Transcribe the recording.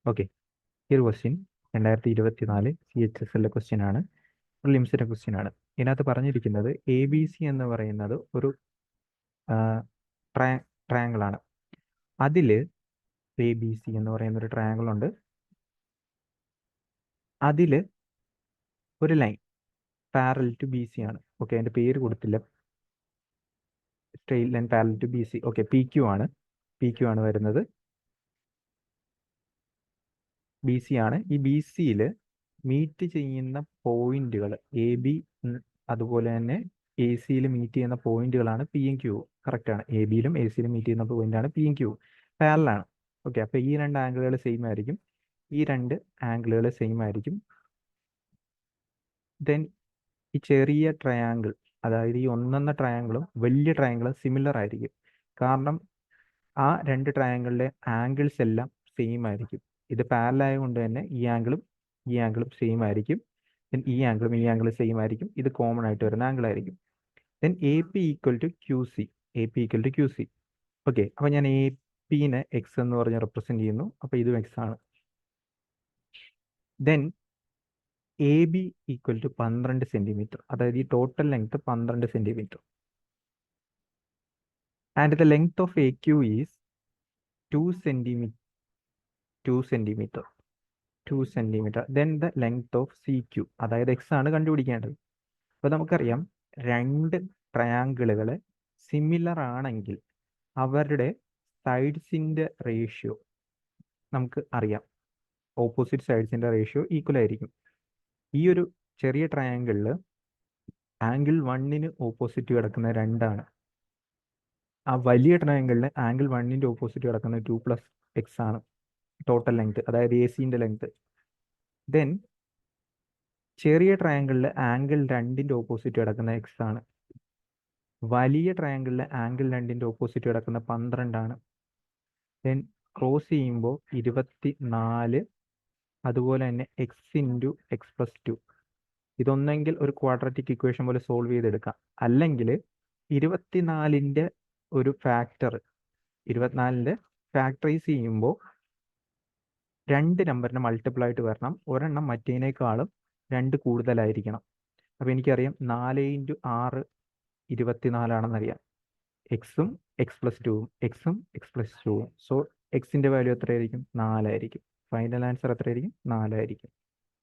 Okay, ഈ ഒരു question 2024 CHSL question ആണ്, പ്രിലിംസിന്റെ ക്വസ്റ്റ്യൻ ആണ്. ഇതിനകത്ത് പറഞ്ഞിരിക്കുന്നത് ABC എന്ന് പറയുന്നത് ഒരു ട്രയാങ്കിൾ ആണ്. അതിൽ ABC എന്ന് പറയുന്ന ഒരു ട്രയാങ്കിൾ ഉണ്ട്. അതിൽ ഒരു ലൈൻ പാരലൽ ടു BC ആണ്. ഓക്കെ, അതിന്റെ പേര് കൊടുത്തില്ല. Straight line parallel to BC. Okay, PQ ആണ്. PQ ആണ് വരുന്നത്. BC ആണ്. ഈ BCയിൽ മീറ്റ് ചെയ്യുന്ന പോയിന്റുകൾ AB, അതുപോലെ തന്നെ AC-യിൽ മീറ്റ് ചെയ്യുന്ന പോയിന്റുകളാണ് P-യും Q. കറക്റ്റ് ആണ്. AB-യിലും AC-യിലും മീറ്റ് ചെയ്യുന്ന പോയിന്റാണ് P-യും Q. പാരലാണ്. ഓക്കെ, അപ്പൊ ഈ രണ്ട് ആംഗിളുകൾ സെയിം ആയിരിക്കും. ഈ രണ്ട് ആംഗിളുകൾ സെയിം ആയിരിക്കും. ദെൻ ഈ ചെറിയ ട്രയാങ്കിൾ, അതായത് ഈ ഒന്നെന്ന ട്രയാങ്കിളും വലിയ ട്രയാങ്കിളും സിമിലർ ആയിരിക്കും. കാരണം ആ രണ്ട് ട്രയാങ്കിളിലെ ആംഗിൾസ് എല്ലാം സെയിം ആയിരിക്കും. ഇത് പാരലൽ ആയതുകൊണ്ട് തന്നെ ഈ ആംഗിളും സെയിം ആയിരിക്കും. ദെൻ ഈ ആംഗിളും സെയിം ആയിരിക്കും. ഇത് കോമൺ ആയിട്ട് വരുന്ന ആംഗിൾ ആയിരിക്കും. Then AP equal to QC. Okay, അപ്പൊ ഞാൻ AP-നെ എക്സ് എന്ന് പറഞ്ഞ് റെപ്രസെന്റ് ചെയ്യുന്നു. അപ്പൊ ഇതും എക്സ് ആണ്. Then AB equal to 12 centimetre, അതായത് ഈ total length 12 centimetre. And the length of AQ is 2 centimetre. Then the length of CQ, അതായത് എക്സ് ആണ് കണ്ടുപിടിക്കേണ്ടത്. അപ്പൊ നമുക്കറിയാം, രണ്ട് ട്രയാങ്കിളുകൾ സിമിലർ ആണെങ്കിൽ അവരുടെ സൈഡ്സിന്റെ റേഷ്യോ നമുക്ക് അറിയാം. ഓപ്പോസിറ്റ് സൈഡ്സിന്റെ റേഷ്യോ ഈക്വൽ ആയിരിക്കും. ഈ ഒരു ചെറിയ ട്രയാങ്കിളിൽ ആംഗിൾ 1-ന് ഓപ്പോസിറ്റ് കിടക്കുന്ന 2 ആണ്. ആ വലിയ ട്രയാങ്കിളിൽ ആംഗിൾ 1-ന്റെ ഓപ്പോസിറ്റ് കിടക്കുന്ന 2 + x ആണ് ടോട്ടൽ ലെങ്ത്, അതായത് AC-ന്റെ ലെങ്ത്. ദെൻ ചെറിയ ട്രയാങ്കിളിൽ ആംഗിൾ 2-ന്റെ ഓപ്പോസിറ്റ് കിടക്കുന്ന x ആണ്. വലിയ ട്രയാങ്കിളിൽ ആംഗിൾ 2-ന്റെ ഓപ്പോസിറ്റ് കിടക്കുന്ന 12 ആണ്. ദെൻ ക്രോസ് ചെയ്യുമ്പോൾ 24, അതുപോലെ തന്നെ x × x + 2. ഇതൊന്നെങ്കിൽ ഒരു ക്വാഡ്രാറ്റിക് ഇക്വേഷൻ പോലെ സോൾവ് ചെയ്തെടുക്കാം, അല്ലെങ്കിൽ 24-ന്റെ ഒരു ഫാക്ടർ, 24-ന്റെ ഫാക്ടറൈസ് ചെയ്യുമ്പോൾ 2 നമ്പറിന് മൾട്ടിപ്പിൾ ആയിട്ട് വരണം. ഒരെണ്ണം മറ്റേനേക്കാളും 2 കൂടുതലായിരിക്കണം. അപ്പൊ എനിക്കറിയാം 4 × 6 24 ആണെന്നറിയാം. എക്സും x + 2ഉം എക്സും x + 2ഉം. സോ എക്സിന്റെ വാല്യൂ എത്രയായിരിക്കും? 4 ആയിരിക്കും. ഫൈനൽ ആൻസർ എത്രയായിരിക്കും? 4 ആയിരിക്കും.